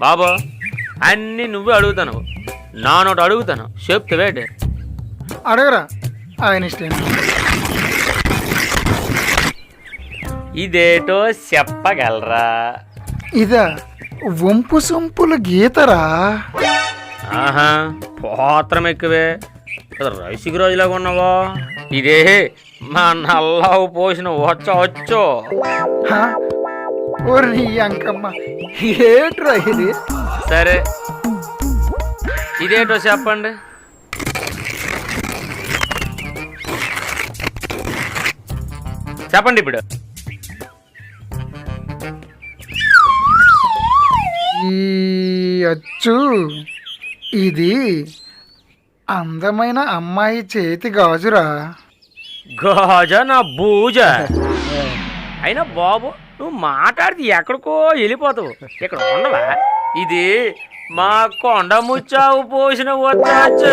బాబు అన్నీ నువ్వే అడుగుతాను, నానోటి అడుగుతాను, చెప్తావేటి? అడగరా, ఆయన ఇష్టం. ఇదేటో చెప్పగలరా? ఇదా వంపు సొంపుల గీతరా? ఆహా, పోత్రం ఎక్కువే, రైసుకి రోజులాగా ఉన్నావా? ఇదే మా నల్లావు పోసిన వచ్చో. హా? ఓరి అంకమ్మ, ఏట్రా ఇది? సరే ఇదేటో చెప్పండి. చెప్పండి ఇప్పుడు. ఈ అచ్చు ఇది అందమైన అమ్మాయి చేతి గాజురా. గాజ నా బూజ. అయినా బాబు నువ్వు మాట్లాడితే ఎక్కడికో వెళ్ళిపోతావు, ఇక్కడ ఉండవా? ఇది మా కొండ ముచ్చావు పోసిన వచ్చా.